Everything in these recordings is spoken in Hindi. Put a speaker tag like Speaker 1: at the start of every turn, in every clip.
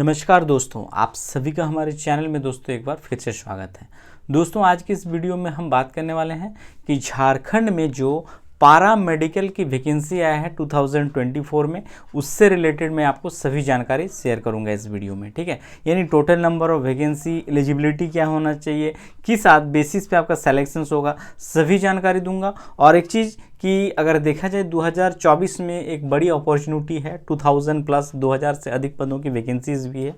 Speaker 1: नमस्कार दोस्तों, आप सभी का हमारे चैनल में दोस्तों एक बार फिर से स्वागत है। दोस्तों आज की इस वीडियो में हम बात करने वाले हैं कि झारखंड में जो पारा मेडिकल की वैकेंसी आया है 2024 में, उससे रिलेटेड मैं आपको सभी जानकारी शेयर करूंगा इस वीडियो में। ठीक है, यानी total number of vacancy, eligibility क्या होना चाहिए, किस बेसिस पे आपका सिलेक्शन होगा, सभी जानकारी दूंगा। और एक चीज़ कि अगर देखा जाए 2024 में एक बड़ी अपॉर्चुनिटी है, 2000 प्लस 2000 से अधिक पदों की वैकेंसीज भी है,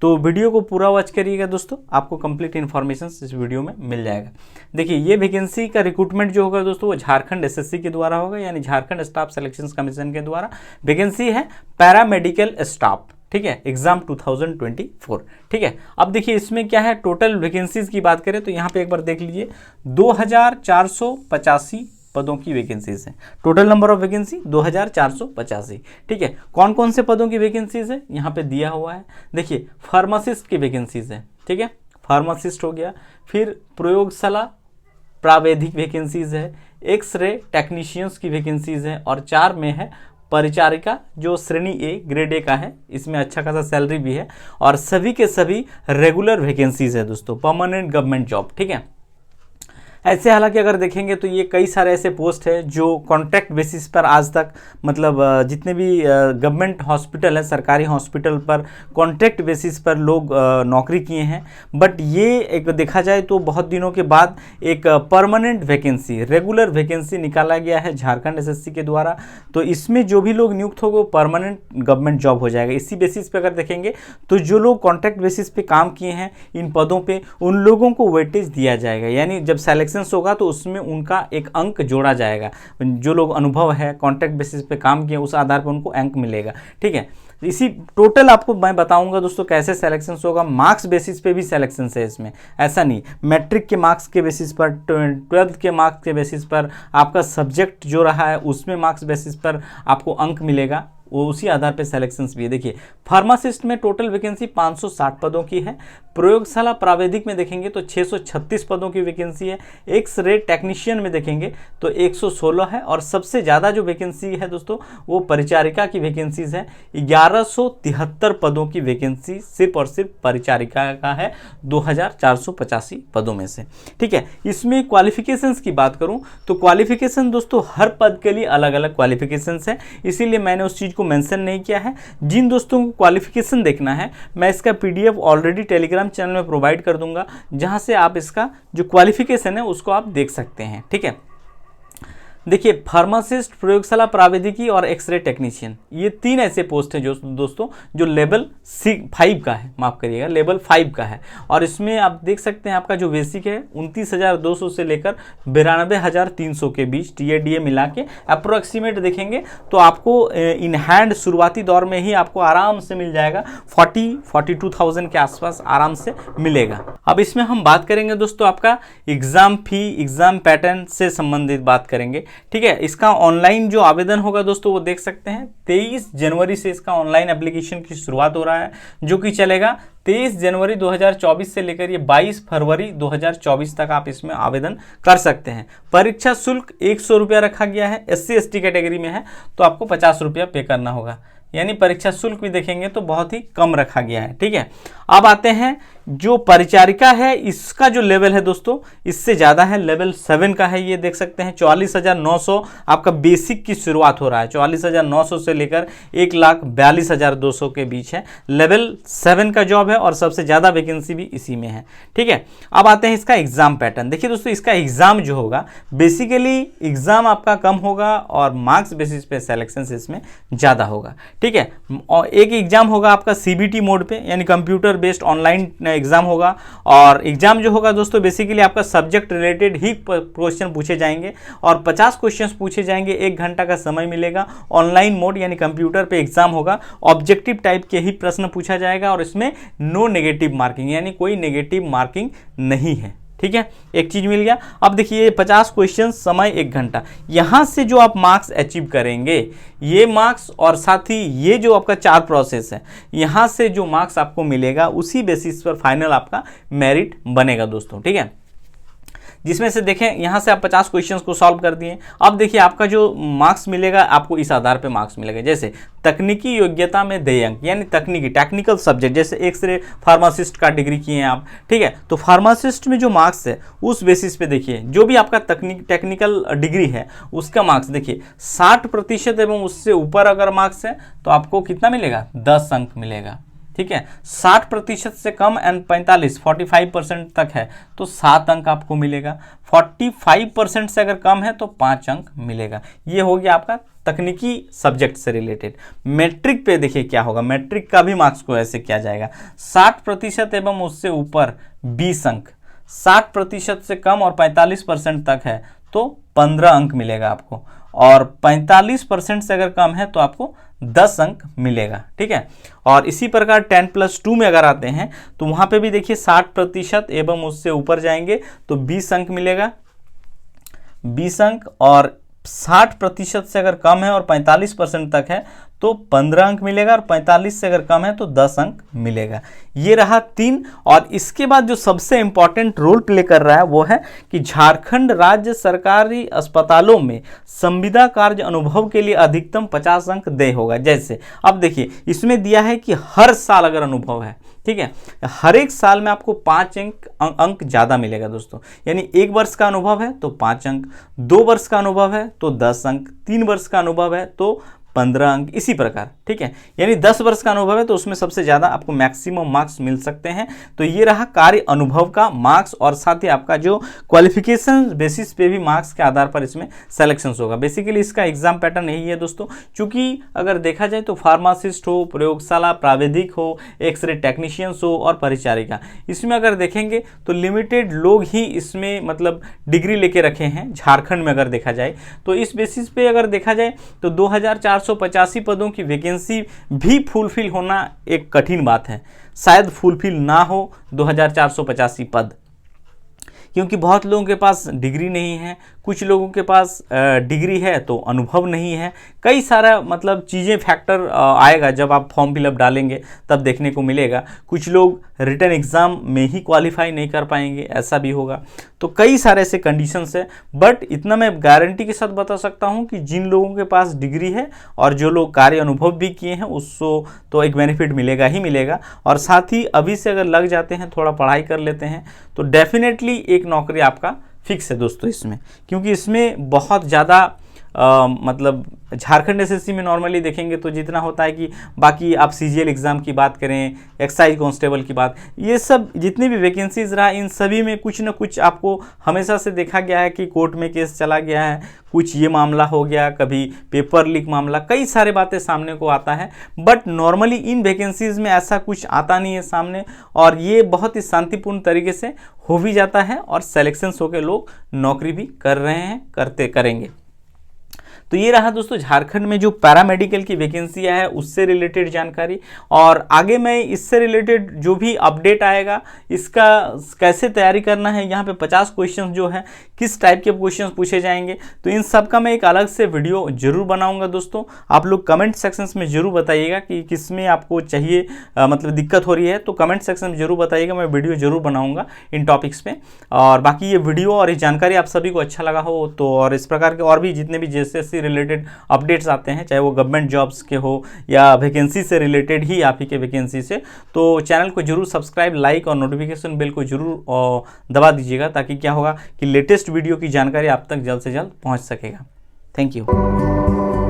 Speaker 1: तो वीडियो को पूरा वॉच करिएगा दोस्तों, आपको कंप्लीट इन्फॉर्मेशन इस वीडियो में मिल जाएगा। देखिए, ये वैकेंसी का रिक्रूटमेंट जो होगा दोस्तों वो झारखंड एसएससी के द्वारा होगा, यानी झारखंड स्टाफ सिलेक्शन कमीशन के द्वारा वैकेंसी है पैरामेडिकल स्टाफ। ठीक है, एग्जाम 2024। ठीक है, अब देखिए इसमें क्या है, टोटल वैकेंसीज की बात करें तो यहाँ पे एक बार देख लीजिए 2485 पदों की वैकेंसीज है। Total number of vacancy 2485। ठीक है, कौन कौन से पदों की वैकेंसीज है यहाँ पे दिया हुआ है। देखिए, फार्मासिस्ट की वैकेंसीज है। ठीक है, फार्मासिस्ट हो गया, फिर प्रयोगशाला प्रावैधिक वैकेंसीज है, एक्सरे टेक्नीशियंस की वैकेंसीज है, और 4 में है परिचारिका जो श्रेणी ए ग्रेड ए का है, इसमें अच्छा खासा सैलरी भी है, और सभी के सभी रेगुलर वैकेंसीज है दोस्तों, परमानेंट गवर्नमेंट जॉब। ठीक है, ऐसे हालांकि अगर देखेंगे तो ये कई सारे ऐसे पोस्ट है जो कॉन्ट्रैक्ट बेसिस पर आज तक, मतलब जितने भी गवर्नमेंट हॉस्पिटल है, सरकारी हॉस्पिटल पर कॉन्ट्रैक्ट बेसिस पर लोग नौकरी किए हैं। बट ये एक देखा जाए तो बहुत दिनों के बाद एक परमानेंट वैकेंसी, रेगुलर वैकेंसी निकाला गया है झारखंड एसएससी के द्वारा। तो इसमें जो भी लोग नियुक्त होंगे वो परमानेंट गवर्नमेंट जॉब हो जाएगा। इसी बेसिस पे अगर देखेंगे तो जो लोग कॉन्ट्रैक्ट बेसिस पे काम किए हैं इन पदों पे, उन लोगों को वेटेज दिया जाएगा, यानी जब सिलेक्शन होगा तो उसमें उनका एक अंक जोड़ा जाएगा। जो लोग अनुभव है, कॉन्ट्रैक्ट बेसिस पे काम किए, उस आधार पर उनको अंक मिलेगा। ठीक है, इसी टोटल आपको मैं बताऊंगा दोस्तों कैसे सिलेक्शन होगा। मार्क्स बेसिस पे भी सिलेक्शन है इसमें, ऐसा नहीं मैट्रिक के मार्क्स के बेसिस पर, 12th के मार्क्स के बेसिस पर, आपका सब्जेक्ट जो रहा है उसमें मार्क्स बेसिस पर आपको अंक मिलेगा, वो उसी आधार पे सिलेक्शंस भी है। देखिए, फार्मासिस्ट में टोटल वैकेंसी 560 पदों की है। प्रयोगशाला प्रावैधिक में देखेंगे तो 636 पदों की वैकेंसी है। एक्स-रे टेक्नीशियन में देखेंगे तो 116 है, और सबसे ज़्यादा जो वैकेंसी है दोस्तों वो परिचारिका की वैकेंसीज है। 1173 पदों की वैकेंसी सिर्फ और सिर्फ परिचारिका का है 2485 पदों में से। ठीक है, इसमें क्वालिफिकेशंस की बात करूं तो क्वालिफिकेशन दोस्तों हर पद के लिए अलग अलग क्वालिफिकेशंस है, इसीलिए मैंने उस चीज़ को मेंशन नहीं किया है। जिन दोस्तों को क्वालिफिकेशन देखना है, मैं इसका पीडीएफ ऑलरेडी टेलीग्राम चैनल में प्रोवाइड कर दूंगा, जहां से आप इसका जो क्वालिफिकेशन है उसको आप देख सकते हैं। ठीक है, देखिए, फार्मासिस्ट, प्रयोगशाला प्रावैधिकी और एक्सरे टेक्नीशियन, ये 3 ऐसे पोस्ट हैं जो दोस्तों जो लेवल 5 का है, माफ करिएगा लेवल 5 का है। और इसमें आप देख सकते हैं आपका जो बेसिक है 29,200 से लेकर 92,300 के बीच टीएडीए मिला के अप्रोक्सीमेट देखेंगे तो आपको इन हैंड शुरुआती दौर में ही आपको आराम से मिल जाएगा, 42,000 के आसपास आराम से मिलेगा। अब इसमें हम बात करेंगे दोस्तों आपका एग्जाम फी, एग्जाम पैटर्न से संबंधित बात करेंगे। ठीक है, इसका ऑनलाइन जो आवेदन होगा दोस्तों वो देख सकते हैं 23 जनवरी से इसका ऑनलाइन एप्लीकेशन की शुरुआत हो रहा है, जो कि चलेगा 23 जनवरी 2024 से लेकर ये 22 फरवरी 2024 तक आप इसमें आवेदन कर सकते हैं। परीक्षा शुल्क 100 रुपया रखा गया है। SC/ST कैटेगरी में है तो आपको 50 रुपया पे करना होगा, यानी परीक्षा शुल्क भी देखेंगे तो बहुत ही कम रखा गया है। ठीक है, अब आते हैं जो परिचारिका है, इसका जो लेवल है दोस्तों इससे ज़्यादा है, लेवल 7 का है। ये देख सकते हैं 44,900 आपका बेसिक की शुरुआत हो रहा है, 44,900 से लेकर 1,42,200 के बीच है। लेवल 7 का जॉब है और सबसे ज़्यादा वैकेंसी भी इसी में है। ठीक है, अब आते हैं इसका एग्जाम पैटर्न। देखिए दोस्तों, इसका एग्जाम जो होगा बेसिकली एग्जाम आपका कम होगा और मार्क्स बेसिस पे सिलेक्शन इसमें ज़्यादा होगा। ठीक है, और एक एग्जाम होगा आपका सीबीटी मोड पे, यानी कंप्यूटर बेस्ड ऑनलाइन एग्जाम होगा। और एग्जाम जो होगा दोस्तों बेसिकली आपका सब्जेक्ट रिलेटेड ही क्वेश्चन पूछे जाएंगे, और 50 क्वेश्चन पूछे जाएंगे, 1 घंटा का समय मिलेगा। ऑनलाइन मोड यानी कंप्यूटर पे एग्जाम होगा, ऑब्जेक्टिव टाइप के ही प्रश्न पूछा जाएगा, और इसमें नो नेगेटिव मार्किंग, यानी कोई नेगेटिव मार्किंग नहीं है। ठीक है, एक चीज मिल गया। अब देखिए 50 क्वेश्चन, समय 1 घंटा, यहां से जो आप मार्क्स अचीव करेंगे, ये मार्क्स और साथ ही ये जो आपका 4 प्रोसेस है, यहां से जो मार्क्स आपको मिलेगा उसी बेसिस पर फाइनल आपका मेरिट बनेगा दोस्तों। ठीक है, जिसमें से देखें यहाँ से आप 50 क्वेश्चंस को सॉल्व कर दिए। अब देखिए आपका जो मार्क्स मिलेगा आपको इस आधार पे मार्क्स मिलेगा, जैसे तकनीकी योग्यता में 2 अंक, यानी टेक्निकल सब्जेक्ट, जैसे एक्सरे फार्मासिस्ट का डिग्री किए हैं आप, ठीक है, तो फार्मासिस्ट में जो मार्क्स है उस बेसिस पे देखिए जो भी आपका टेक्निकल डिग्री है उसका मार्क्स देखिए 60% एवं उससे ऊपर अगर मार्क्स है तो आपको कितना मिलेगा, 10 अंक मिलेगा, ठीक है। 60% से कम एंड 45% तक है तो 7 अंक आपको मिलेगा। 45% से अगर कम है तो 5 अंक मिलेगा। ये हो गया आपका तकनीकी सब्जेक्ट से रिलेटेड। मैट्रिक पे देखिए क्या होगा, मैट्रिक का भी मार्क्स को ऐसे किया जाएगा, 60% एवं उससे ऊपर 20 अंक, 60% से कम और 45% तक है तो 15 अंक मिलेगा आपको, और 45% से अगर कम है तो आपको 10 अंक मिलेगा, ठीक है। और इसी प्रकार 10+2 में अगर आते हैं तो वहाँ पे भी देखिए 60% एवं उससे ऊपर जाएंगे तो 20 अंक मिलेगा, 20 अंक, और 60% से अगर कम है और 45% तक है तो 15 अंक मिलेगा, और 45 से अगर कम है तो 10 अंक मिलेगा। ये रहा 3। और इसके बाद जो सबसे इंपॉर्टेंट रोल प्ले कर रहा है वो है कि झारखंड राज्य सरकारी अस्पतालों में संविदा कार्य अनुभव के लिए अधिकतम 50 अंक देय होगा। जैसे अब देखिए इसमें दिया है कि हर साल अगर अनुभव है, ठीक है, हर एक साल में आपको 5 अंक ज़्यादा मिलेगा दोस्तों, यानी 1 वर्ष का अनुभव है तो 5 अंक, 2 वर्ष का अनुभव है तो 10 अंक, 3 वर्ष का अनुभव है तो 15 अंक, इसी प्रकार, ठीक है। यानी 10 वर्ष का अनुभव है तो उसमें सबसे ज़्यादा आपको मैक्सिमम मार्क्स मिल सकते हैं। तो ये रहा कार्य अनुभव का मार्क्स, और साथ ही आपका जो क्वालिफिकेशन बेसिस पे भी मार्क्स के आधार पर इसमें सेलेक्शंस होगा। बेसिकली इसका एग्जाम पैटर्न यही है दोस्तों, क्योंकि अगर देखा जाए तो फार्मासिस्ट हो, प्रयोगशाला प्राविधिक हो, एक्सरे टेक्नीशियंस हो और परिचारिका, इसमें अगर देखेंगे तो लिमिटेड लोग ही इसमें मतलब डिग्री लेके रखे हैं झारखंड में अगर देखा जाए। तो इस बेसिस पे अगर देखा जाए तो 2485 पदों की वैकेंसी भी फुलफिल होना एक कठिन बात है, शायद फुलफिल ना हो 2485 पद, क्योंकि बहुत लोगों के पास डिग्री नहीं है, कुछ लोगों के पास डिग्री है तो अनुभव नहीं है, कई सारा मतलब चीज़ें फैक्टर आएगा जब आप फॉर्म फिलअप डालेंगे तब देखने को मिलेगा। कुछ लोग रिटन एग्ज़ाम में ही क्वालिफाई नहीं कर पाएंगे, ऐसा भी होगा। तो कई सारे ऐसे कंडीशंस है, बट इतना मैं गारंटी के साथ बता सकता हूं कि जिन लोगों के पास डिग्री है और जो लोग कार्य अनुभव भी किए हैं उसको तो एक बेनिफिट मिलेगा ही मिलेगा। और साथ ही अभी से अगर लग जाते हैं, थोड़ा पढ़ाई कर लेते हैं तो डेफिनेटली एक नौकरी आपका फिक्स है दोस्तों इसमें, क्योंकि इसमें बहुत ज़्यादा मतलब झारखंड एसएससी में नॉर्मली देखेंगे तो जितना होता है कि बाकी आप सीजीएल एग्ज़ाम की बात करें, एक्साइज कांस्टेबल की बात, ये सब जितनी भी वैकेंसीज रहा इन सभी में कुछ ना कुछ आपको हमेशा से देखा गया है कि कोर्ट में केस चला गया है, कुछ ये मामला हो गया, कभी पेपर लीक मामला, कई सारे बातें सामने को आता है। बट नॉर्मली इन वैकेंसीज में ऐसा कुछ आता नहीं है सामने, और ये बहुत ही शांतिपूर्ण तरीके से हो भी जाता है और सिलेक्शंस होकर लोग नौकरी भी कर रहे हैं, करेंगे। तो ये रहा दोस्तों झारखंड में जो पैरामेडिकल की वैकेंसियाँ है उससे रिलेटेड जानकारी। और आगे मैं इससे रिलेटेड जो भी अपडेट आएगा इसका कैसे तैयारी करना है, यहाँ पे 50 क्वेश्चन जो है किस टाइप के क्वेश्चन पूछे जाएंगे, तो इन सब का मैं एक अलग से वीडियो जरूर बनाऊंगा दोस्तों। आप लोग कमेंट सेक्शंस में जरूर बताइएगा कि किस में आपको चाहिए, मतलब दिक्कत हो रही है, तो कमेंट सेक्शन में जरूर बताइएगा, मैं वीडियो जरूर बनाऊंगा इन टॉपिक्स पे। और बाकी ये वीडियो और ये जानकारी आप सभी को अच्छा लगा हो तो, और इस प्रकार के और भी जितने भी JSS रिलेटेड अपडेट्स आते हैं, चाहे वो गवर्नमेंट जॉब्स के हो या वैकेंसी से रिलेटेड ही आप ही के वैकेंसी से, तो चैनल को जरूर सब्सक्राइब, लाइक और नोटिफिकेशन बेल को जरूर दबा दीजिएगा, ताकि क्या होगा कि लेटेस्ट वीडियो की जानकारी आप तक जल्द से जल्द पहुंच सकेगा। Thank you.